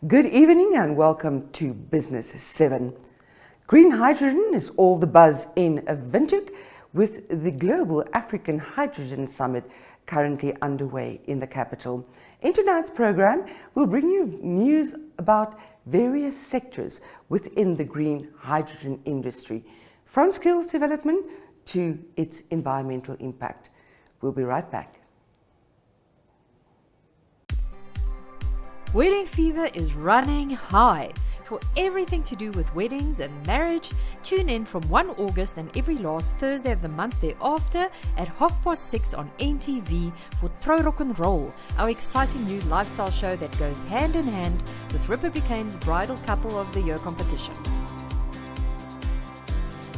Good evening and welcome to Business 7. Green hydrogen is all the buzz in Windhoek, with the Global African Hydrogen Summit currently underway in the capital. In tonight's program, we'll bring you news about various sectors within the green hydrogen industry, from skills development to its environmental impact. We'll be right back. Wedding fever is running high. For everything to do with weddings and marriage, tune in from 1 August and every last Thursday of the month thereafter at 6:30 on NTV for Trouw Rock and Roll, our exciting new lifestyle show that goes hand in hand with Republicane's Bridal Couple of the Year competition.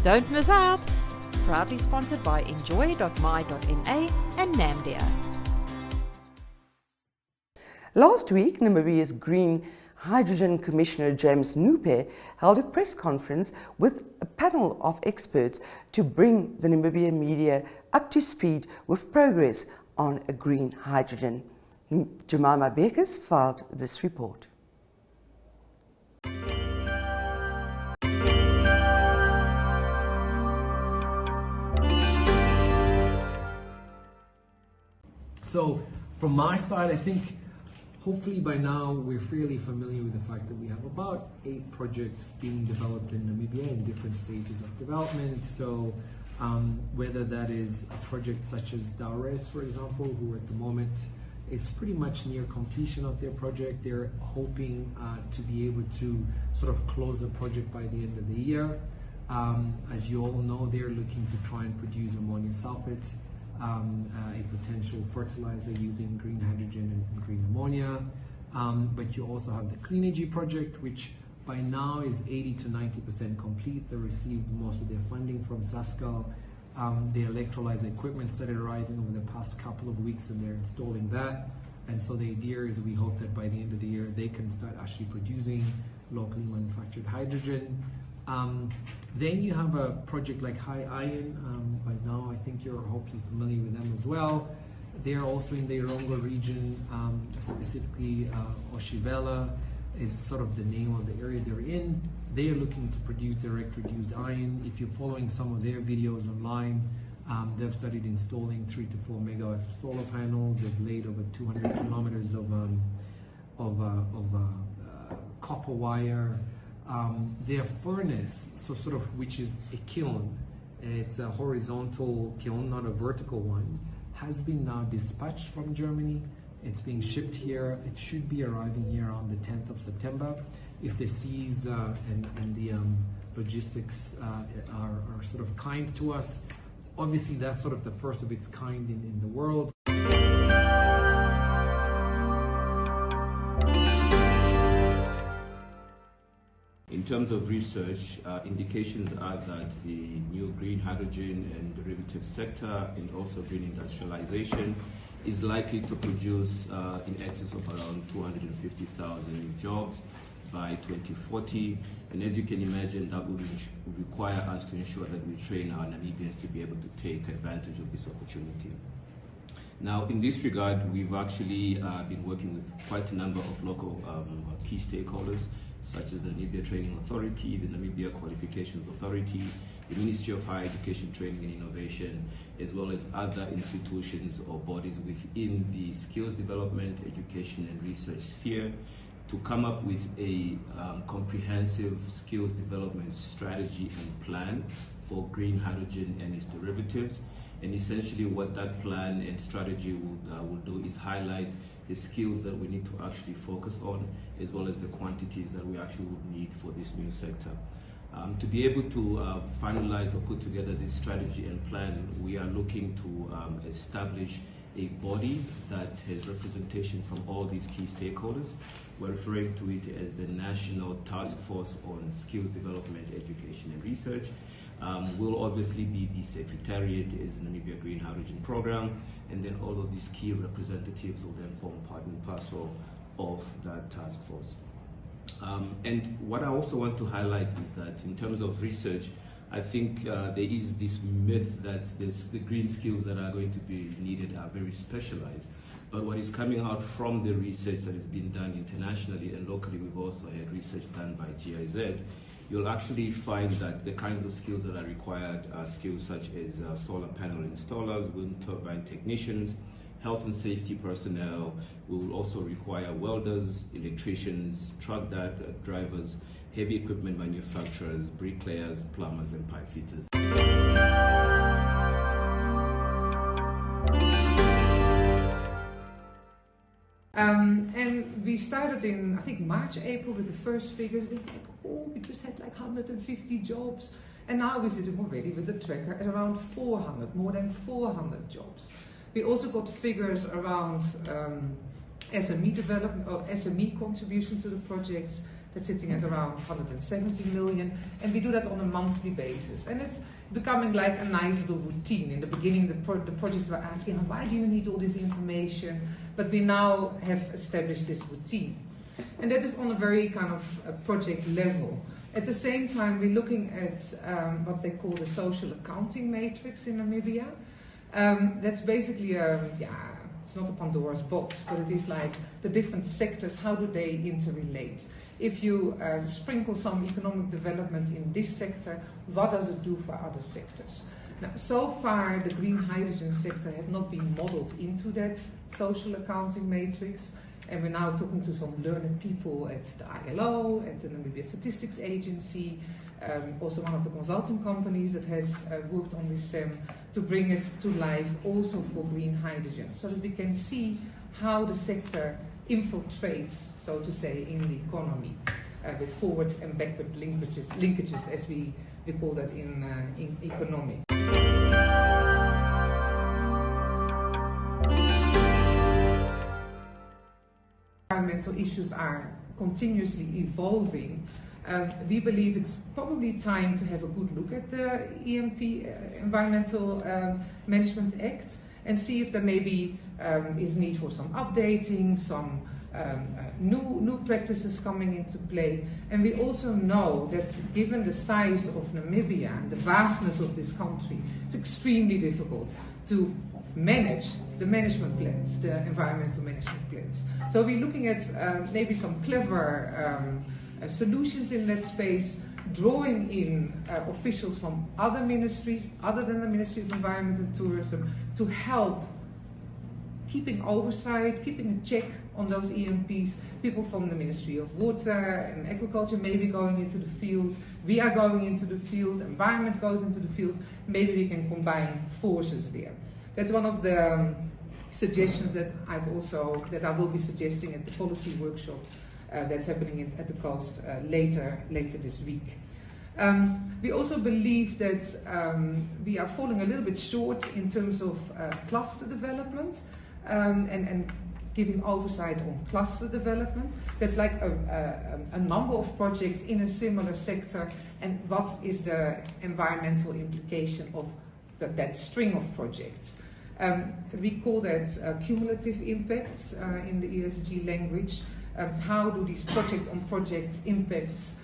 Don't miss out! Proudly sponsored by enjoy.my.na and NAMDEA. Last week, Namibia's Green Hydrogen Commissioner James Nupe held a press conference with a panel of experts to bring the Namibian media up to speed with progress on a green hydrogen. Jemima Bekes filed this report. So, from my side, I think hopefully by now we're fairly familiar with the fact that we have about 8 projects being developed in Namibia in different stages of development. So whether that is a project such as Daures, for example, who at the moment is pretty much near completion of their project. They're hoping to be able to sort of close the project by the end of the year. As you all know, they're looking to try and produce ammonium sulfate, a potential fertilizer using green hydrogen and green ammonia. But you also have the Clean Energy project, which by now is 80 to 90% complete. They received most of their funding from SASCAL. The electrolyzer equipment started arriving over the past couple of weeks and they're installing that. And so the idea is we hope that by the end of the year they can start actually producing locally manufactured hydrogen. Then you have a project like High Iron. By now I think you're hopefully familiar with them as well. They're also in the Irongo region, specifically Oshivela is sort of the name of the area they're in. They are looking to produce direct reduced iron. If you're following some of their videos online, they've started installing 3 to 4 megawatts of solar panels. They've laid over 200 kilometers of copper wire. Their furnace, so sort of, which is a kiln, it's a horizontal kiln, not a vertical one, has been now dispatched from Germany. It's being shipped here. It should be arriving here on the 10th of September. If the seas and the logistics are sort of kind to us, obviously that's sort of the first of its kind in the world. In terms of research, indications are that the new green hydrogen and derivative sector and also green industrialization is likely to produce in excess of around 250,000 jobs by 2040. And as you can imagine, that would require us to ensure that we train our Namibians to be able to take advantage of this opportunity. Now, in this regard, we've actually been working with quite a number of local key stakeholders, such as the Namibia Training Authority, the Namibia Qualifications Authority, the Ministry of Higher Education, Training and Innovation, as well as other institutions or bodies within the skills development, education and research sphere, to come up with a comprehensive skills development strategy and plan for green hydrogen and its derivatives. And essentially what that plan and strategy will do is highlight the skills that we need to actually focus on, as well as the quantities that we actually would need for this new sector. To be able to finalize or put together this strategy and plan, we are looking to establish a body that has representation from all these key stakeholders. We're referring to it as the National Task Force on Skills Development, Education and Research. Will obviously be the Secretariat is the Namibia Green Hydrogen Program, and then all of these key representatives will then form part and parcel of that task force. And what I also want to highlight is that in terms of research, I think there is this myth that the green skills that are going to be needed are very specialized. But what is coming out from the research that has been done internationally and locally, we've also had research done by GIZ, you'll actually find that the kinds of skills that are required are skills such as solar panel installers, wind turbine technicians, health and safety personnel. We will also require welders, electricians, truck drivers, heavy equipment manufacturers, bricklayers, plumbers, and pipe fitters. And we started in, I think, March, April with the first figures. We were like, oh, we just had like 150 jobs. And now we're sitting already with the tracker at around 400, more than 400 jobs. We also got figures around SME development or SME contribution to the projects. That's sitting at around 170 million, and we do that on a monthly basis. And it's becoming like a nice little routine. In the beginning, the projects were asking, why do you need all this information? But we now have established this routine. And that is on a very kind of a project level. At the same time, we're looking at what they call the social accounting matrix in Namibia. That's basically it's not a Pandora's box, but it is like the different sectors, how do they interrelate? If you sprinkle some economic development in this sector, what does it do for other sectors? Now, so far, the green hydrogen sector had not been modeled into that social accounting matrix, and we're now talking to some learned people at the ILO, at the Namibia Statistics Agency, also one of the consulting companies that has worked on this to bring it to life also for green hydrogen, so that we can see how the sector infiltrates, so to say, in the economy with forward and backward linkages as we call that in economics. Environmental issues are continuously evolving. We believe it's probably time to have a good look at the EMP, Environmental Management Act, and see if there maybe is need for some updating, some new practices coming into play. And we also know that given the size of Namibia and the vastness of this country, it's extremely difficult to manage the management plans, the environmental management plans. So we're looking at maybe some clever solutions in that space, drawing in officials from other ministries, other than the Ministry of Environment and Tourism, to help keeping oversight, keeping a check on those EMPs. People from the Ministry of Water and Agriculture may be going into the field. We are going into the field. Environment goes into the field. Maybe we can combine forces there. That's one of the suggestions that I will be suggesting at the policy workshop that's happening at the coast later this week. We also believe that we are falling a little bit short in terms of cluster development and giving oversight on cluster development. That's like a number of projects in a similar sector, and what is the environmental implication of that string of projects. We call that cumulative impacts in the ESG language. How do these project-on-project impacts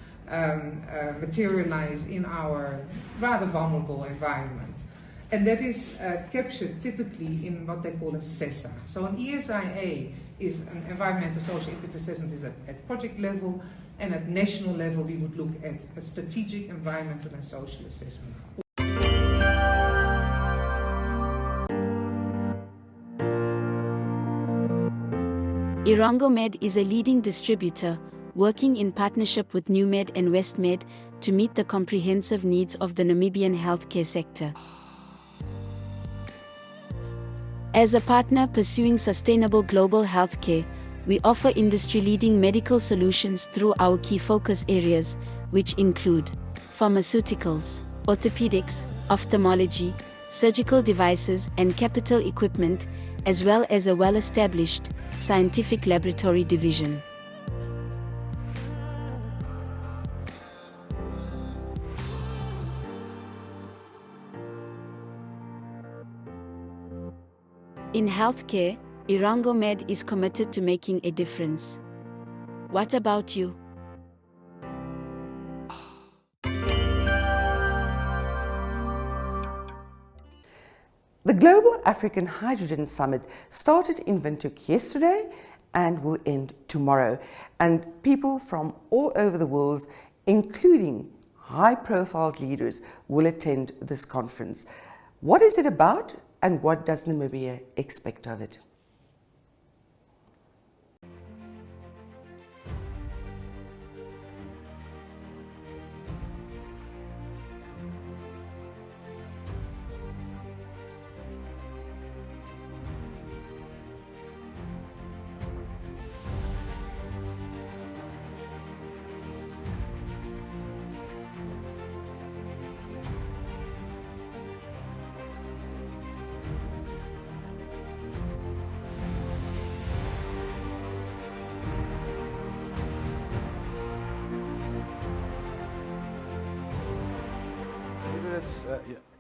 materialize in our rather vulnerable environment? And that is captured typically in what they call a SESA. So an ESIA is an environmental social impact assessment is at project level, and at national level we would look at a strategic environmental and social assessment. Irango Med is a leading distributor, working in partnership with NewMed and WestMed to meet the comprehensive needs of the Namibian healthcare sector. As a partner pursuing sustainable global healthcare, we offer industry-leading medical solutions through our key focus areas, which include pharmaceuticals, orthopedics, ophthalmology, surgical devices and capital equipment, as well as a well-established scientific laboratory division. In healthcare, Irango Med is committed to making a difference. What about you? Global African Hydrogen Summit started in Windhoek yesterday and will end tomorrow. And people from all over the world, including high-profile leaders, will attend this conference. What is it about, and what does Namibia expect of it?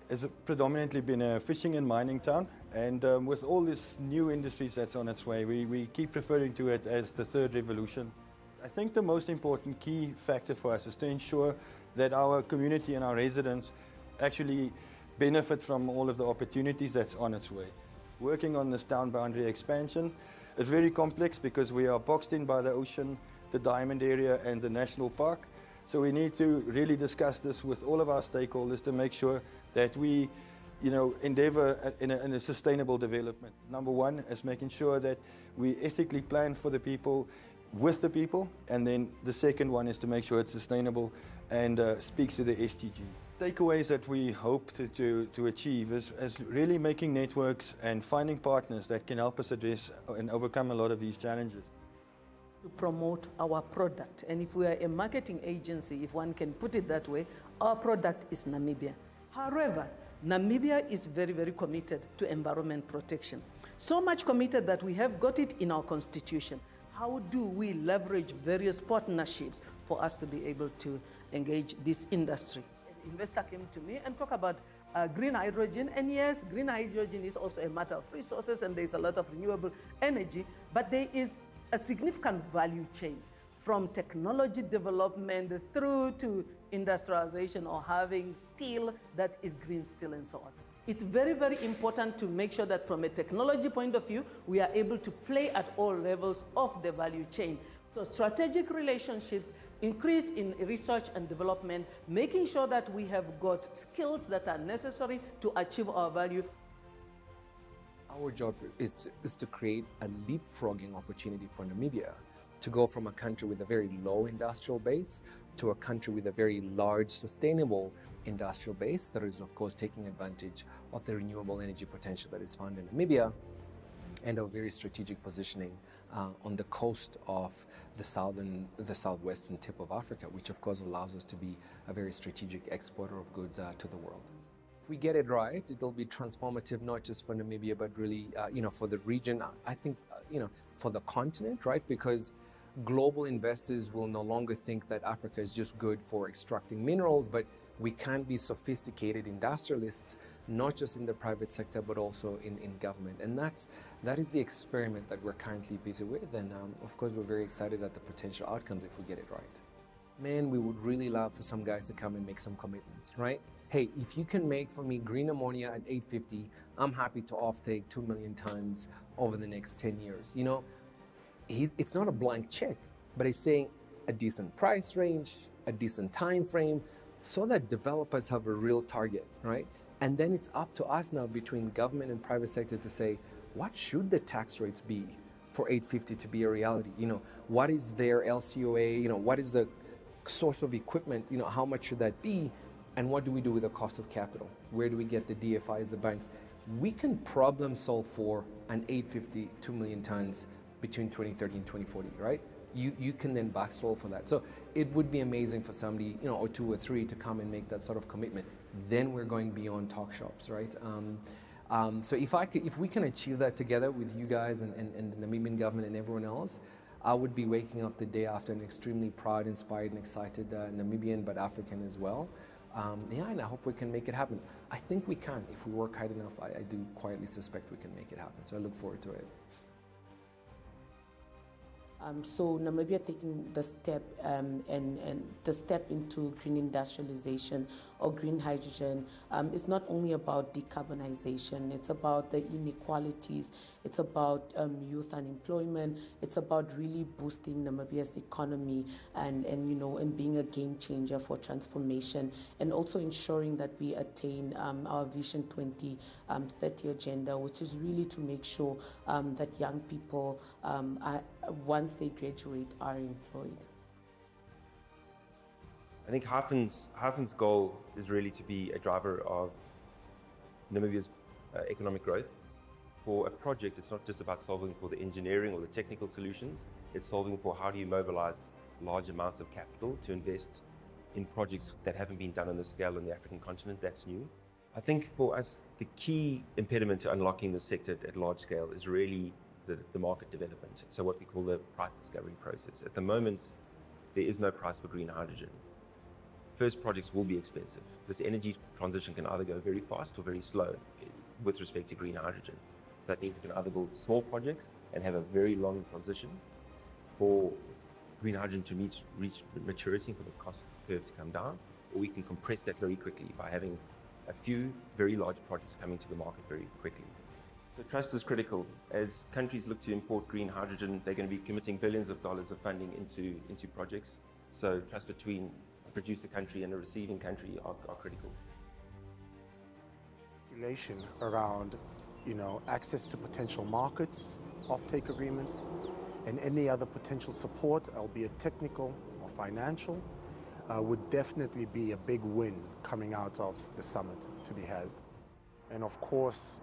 It's predominantly been a fishing and mining town, and with all these new industries that's on its way, we keep referring to it as the third revolution. I think the most important key factor for us is to ensure that our community and our residents actually benefit from all of the opportunities that's on its way. Working on this town boundary expansion is very complex because we are boxed in by the ocean, the diamond area and the national park. So we need to really discuss this with all of our stakeholders to make sure that we, endeavor in a sustainable development. Number one is making sure that we ethically plan for the people, with the people, and then the second one is to make sure it's sustainable and speaks to the SDGs. Takeaways that we hope to achieve is really making networks and finding partners that can help us address and overcome a lot of these challenges. To promote our product, and if we are a marketing agency, if one can put it that way, our product is Namibia. However, Namibia is very, very committed to environment protection. So much committed that we have got it in our constitution. How do we leverage various partnerships for us to be able to engage this industry? An investor came to me and talked about green hydrogen, and yes, green hydrogen is also a matter of resources and there's a lot of renewable energy, but there is a significant value chain from technology development through to industrialization or having steel that is green steel and so on. It's very, very important to make sure that from a technology point of view, we are able to play at all levels of the value chain. So strategic relationships, increase in research and development, making sure that we have got skills that are necessary to achieve our value. Our job is to create a leapfrogging opportunity for Namibia to go from a country with a very low industrial base to a country with a very large sustainable industrial base that is of course taking advantage of the renewable energy potential that is found in Namibia and a very strategic positioning on the coast of the southwestern tip of Africa, which of course allows us to be a very strategic exporter of goods to the world. If we get it right, it'll be transformative not just for Namibia, but really, for the region. I think, for the continent, right? Because global investors will no longer think that Africa is just good for extracting minerals, but we can be sophisticated industrialists, not just in the private sector, but also in government. And that is the experiment that we're currently busy with. And of course, we're very excited at the potential outcomes if we get it right. Man, we would really love for some guys to come and make some commitments, right? Hey, if you can make for me green ammonia at 850, I'm happy to offtake 2 million tons over the next 10 years. It's not a blank check, but he's saying a decent price range, a decent time frame, so that developers have a real target, right? And then it's up to us now between government and private sector to say, what should the tax rates be for 850 to be a reality? What is their LCOA? What is the source of equipment? How much should that be? And what do we do with the cost of capital? Where do we get the DFIs, the banks? We can problem solve for an 850, 2 million tons between 2030 and 2040, right? You can then back solve for that. So it would be amazing for somebody, or two or three to come and make that sort of commitment. Then we're going beyond talk shops, right? So if we can achieve that together with you guys and the Namibian government and everyone else, I would be waking up the day after an extremely proud, inspired, and excited Namibian, but African as well. And I hope we can make it happen. I think we can. If we work hard enough, I do quietly suspect we can make it happen. So I look forward to it. So Namibia taking the step and the step into green industrialization or green hydrogen is not only about decarbonization, it's about the inequalities, it's about youth unemployment, it's about really boosting Namibia's economy and being a game changer for transformation, and also ensuring that we attain our Vision 2030 agenda, which is really to make sure that young people once they graduate are employed. I think Hyphen's goal is really to be a driver of Namibia's economic growth. For a project, it's not just about solving for the engineering or the technical solutions, it's solving for how do you mobilize large amounts of capital to invest in projects that haven't been done on this scale on the African continent. That's new. I think for us, the key impediment to unlocking the sector at large scale is really the market development. So what we call the price discovery process. At the moment, there is no price for green hydrogen. First projects will be expensive. This energy transition can either go very fast or very slow with respect to green hydrogen. So I think we can either build small projects and have a very long transition for green hydrogen to reach maturity for the cost curve to come down, or we can compress that very quickly by having a few very large projects coming to the market very quickly. So trust is critical. As countries look to import green hydrogen, they're going to be committing billions of dollars of funding into projects. So trust between a producer country and a receiving country are critical. Regulation around, access to potential markets, offtake agreements, and any other potential support, albeit technical or financial, would definitely be a big win coming out of the summit to be held. And of course,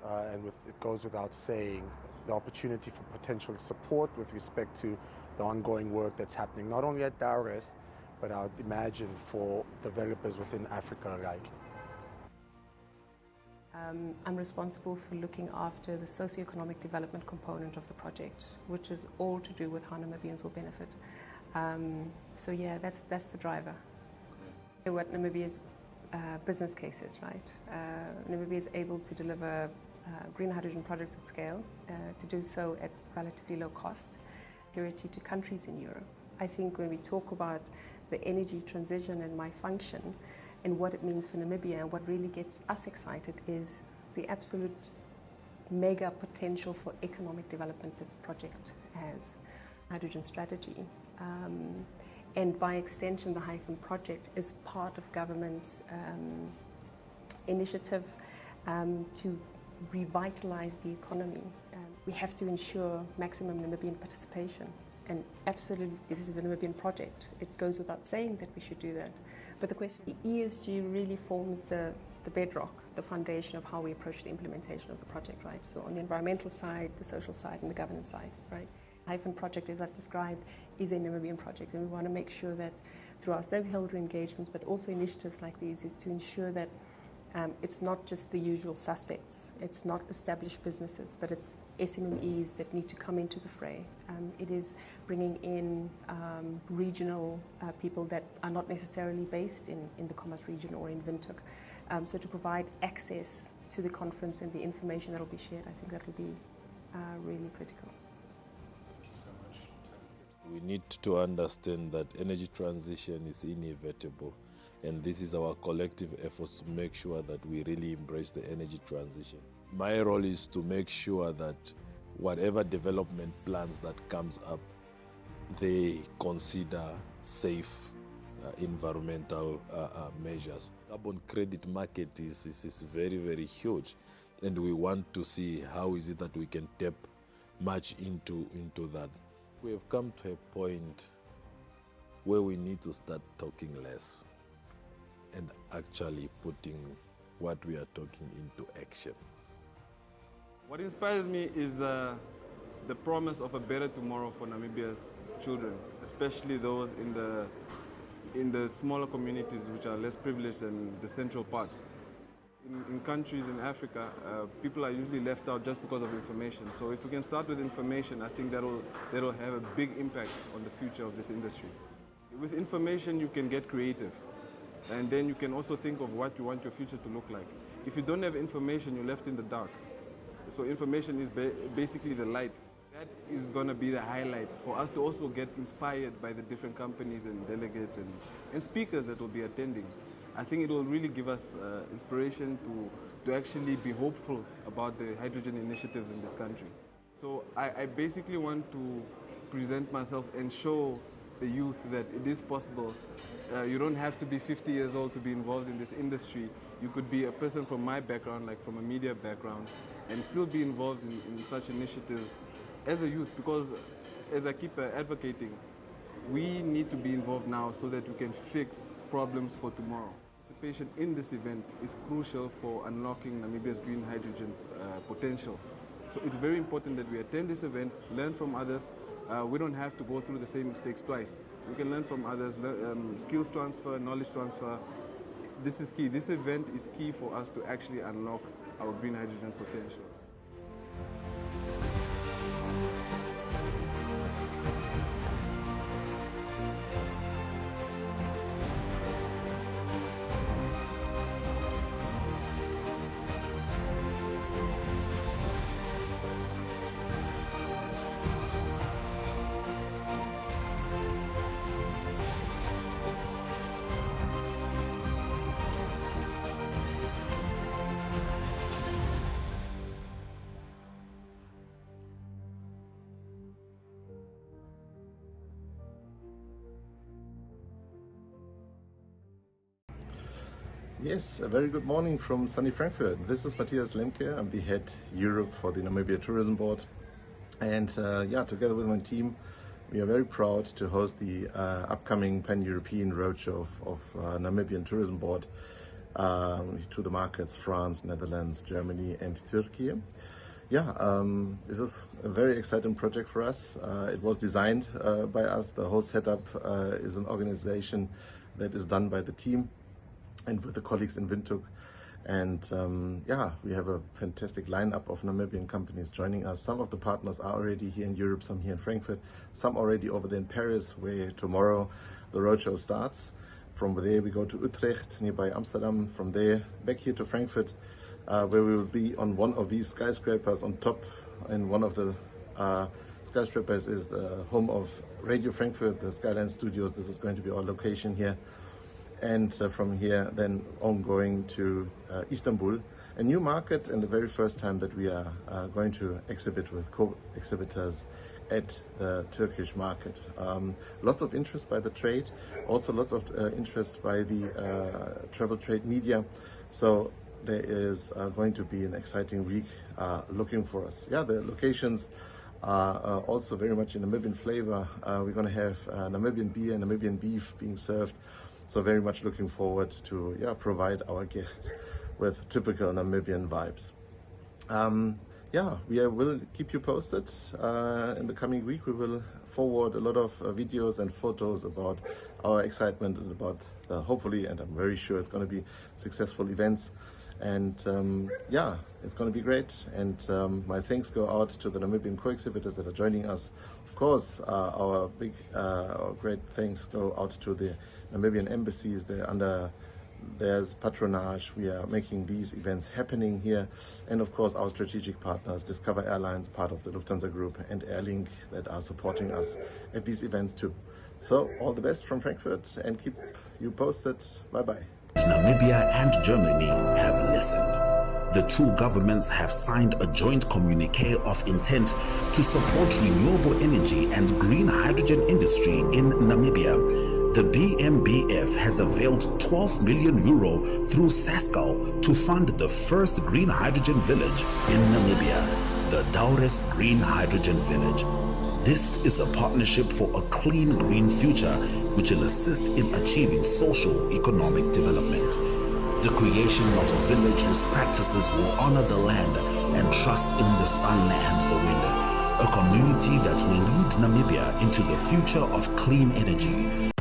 it goes without saying, the opportunity for potential support with respect to the ongoing work that's happening, not only at DARES, but I would imagine for developers within Africa alike. I'm responsible for looking after the socio-economic development component of the project, which is all to do with how Namibians will benefit. So yeah, that's the driver. Okay. What Namibia's business case is, right? Namibia is able to deliver green hydrogen projects at scale, to do so at relatively low cost, security to countries in Europe. I think when we talk about the energy transition and my function, and what it means for Namibia, and what really gets us excited is the absolute mega potential for economic development that the project has. Hydrogen strategy, and by extension the Hyphen project is part of government's initiative to revitalize the economy. We have to ensure maximum Namibian participation. And absolutely, this is a Namibian project. It goes without saying that we should do that. But the question, ESG really forms the bedrock, the foundation of how we approach the implementation of the project, right? So on the environmental side, the social side, and the governance side, right? Hyphen project, as I've described, is a Namibian project, and we want to make sure that through our stakeholder engagements, but also initiatives like these, is to ensure that it's not just the usual suspects. It's not established businesses, but it's SMEs that need to come into the fray. It is bringing in regional people that are not necessarily based in the Commerce region or in Windhoek. So to provide access to the conference and the information that will be shared, I think that will be really critical. Thank you so much. We need to understand that energy transition is inevitable. And this is our collective efforts to make sure that we really embrace the energy transition. My role is to make sure that whatever development plans that comes up, they consider safe environmental measures. Carbon credit market is very, very huge. And we want to see how is it that we can tap much into that. We have come to a point where we need to start talking less and actually putting what we are talking into action. What inspires me is the promise of a better tomorrow for Namibia's children, especially those in the smaller communities which are less privileged than the central part. In countries in Africa, people are usually left out just because of information. So if we can start with information, I think that'll have a big impact on the future of this industry. With information, you can get creative. And then you can also think of what you want your future to look like. If you don't have information, you're left in the dark. So information is basically the light. That is going to be the highlight for us to also get inspired by the different companies and delegates and speakers that will be attending. I think it will really give us inspiration to actually be hopeful about the hydrogen initiatives in this country. So I basically want to present myself and show the youth that it is possible. You don't have to be 50 years old to be involved in this industry. You could be a person from my background, like from a media background, and still be involved in such initiatives as a youth, because as I keep advocating, we need to be involved now so that we can fix problems for tomorrow. Participation in this event is crucial for unlocking Namibia's green hydrogen potential. So it's very important that we attend this event, learn from others. We don't have to go through the same mistakes twice. We can learn from others, skills transfer, knowledge transfer. This is key. This event is key for us to actually unlock our green hydrogen potential. Yes, a very good morning from sunny Frankfurt. This is Matthias Lemke. I'm the head Europe for the Namibia Tourism Board. And together with my team, we are very proud to host the upcoming Pan-European roadshow of Namibian Tourism Board to the markets France, Netherlands, Germany and Turkey. This is a very exciting project for us. It was designed by us. The whole setup is an organization that is done by the team and with the colleagues in Windhoek. And we have a fantastic lineup of Namibian companies joining us. Some of the partners are already here in Europe, some here in Frankfurt, some already over there in Paris, where tomorrow the roadshow starts. From there we go to Utrecht, nearby Amsterdam. From there back here to Frankfurt, where we will be on one of these skyscrapers on top. And one of the skyscrapers is the home of Radio Frankfurt, the Skyline Studios. This is going to be our location here. And from here then ongoing to Istanbul, a new market and the very first time that we are going to exhibit with co-exhibitors at the Turkish market. Lots of interest by the trade, also lots of interest by the travel trade media. So there is going to be an exciting week looking for us. The locations are also very much in Namibian flavor. We're going to have Namibian beer, Namibian beef being served. So very much looking forward to provide our guests with typical Namibian vibes. We will keep you posted. In the coming week we will forward a lot of videos and photos about our excitement and about hopefully, and I'm very sure it's going to be successful events. And it's going to be great. And my thanks go out to the Namibian co-exhibitors that are joining us. Of course, our great thanks go out to the Namibian embassies. They're under there's patronage. We are making these events happening here. And of course, our strategic partners, Discover Airlines, part of the Lufthansa Group, and Airlink, that are supporting us at these events too. So all the best from Frankfurt, and keep you posted. Bye-bye. Namibia and Germany have listened. The two governments have signed a joint communique of intent to support renewable energy and green hydrogen industry in Namibia. The BMBF has availed 12 million euro through SASCAL to fund the first green hydrogen village in Namibia, the Daures Green Hydrogen Village. This is a partnership for a clean green future which will assist in achieving social-economic development. The creation of a village whose practices will honor the land and trust in the sun and the wind. A community that will lead Namibia into the future of clean energy.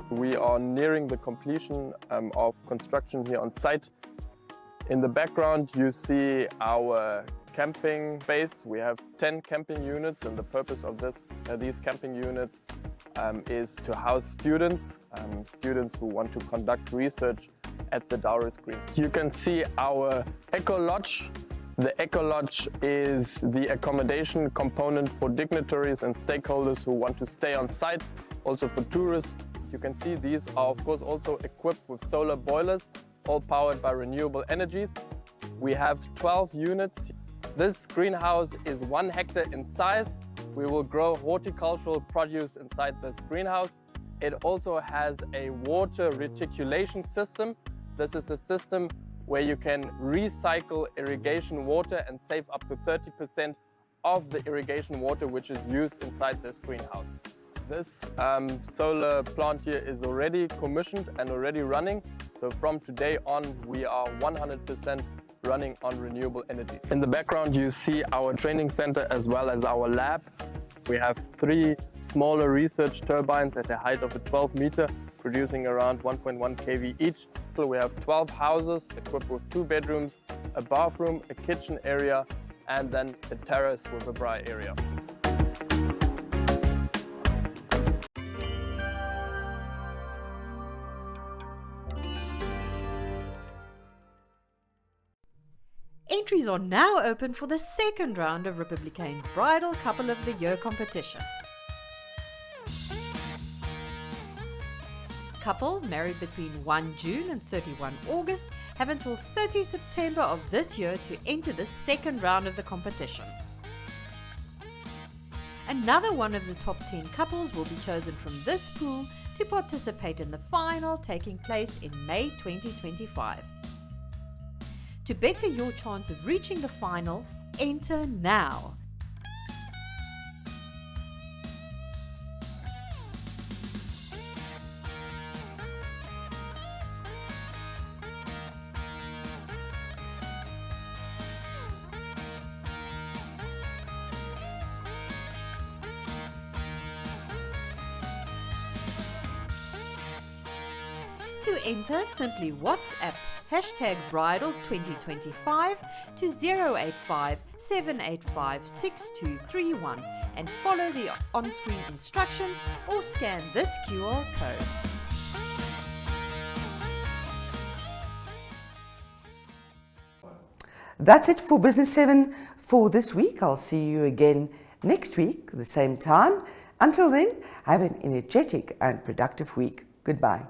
We are nearing the completion of construction here on site. In the background you see our camping base. We have 10 camping units, and the purpose of these camping units is to house students, students who want to conduct research at the Dowris Green. You can see our Eco Lodge. The Eco Lodge is the accommodation component for dignitaries and stakeholders who want to stay on site, also for tourists. You can see these are of course also equipped with solar boilers, all powered by renewable energies. We have 12 units. This greenhouse is 1 hectare in size. We will grow horticultural produce inside this greenhouse. It also has a water reticulation system. This is a system where you can recycle irrigation water and save up to 30% of the irrigation water which is used inside this greenhouse. This solar plant here is already commissioned and already running. So from today on, we are 100% running on renewable energy. In the background, you see our training center as well as our lab. We have 3 smaller research turbines at a height of 12 meter, producing around 1.1 kV each. So we have 12 houses equipped with 2 bedrooms, a bathroom, a kitchen area, and then a terrace with a braai area. Entries are now open for the second round of Republicane's Bridal Couple of the Year competition. Couples married between 1 June and 31 August have until 30 September of this year to enter the second round of the competition. Another one of the top 10 couples will be chosen from this pool to participate in the final, taking place in May 2025. To better your chance of reaching the final, enter now. To enter, simply WhatsApp #bridal2025 to 085 785 6231 and follow the on-screen instructions or scan this QR code. That's it for Business 7 for this week. I'll see you again next week at the same time. Until then, have an energetic and productive week. Goodbye.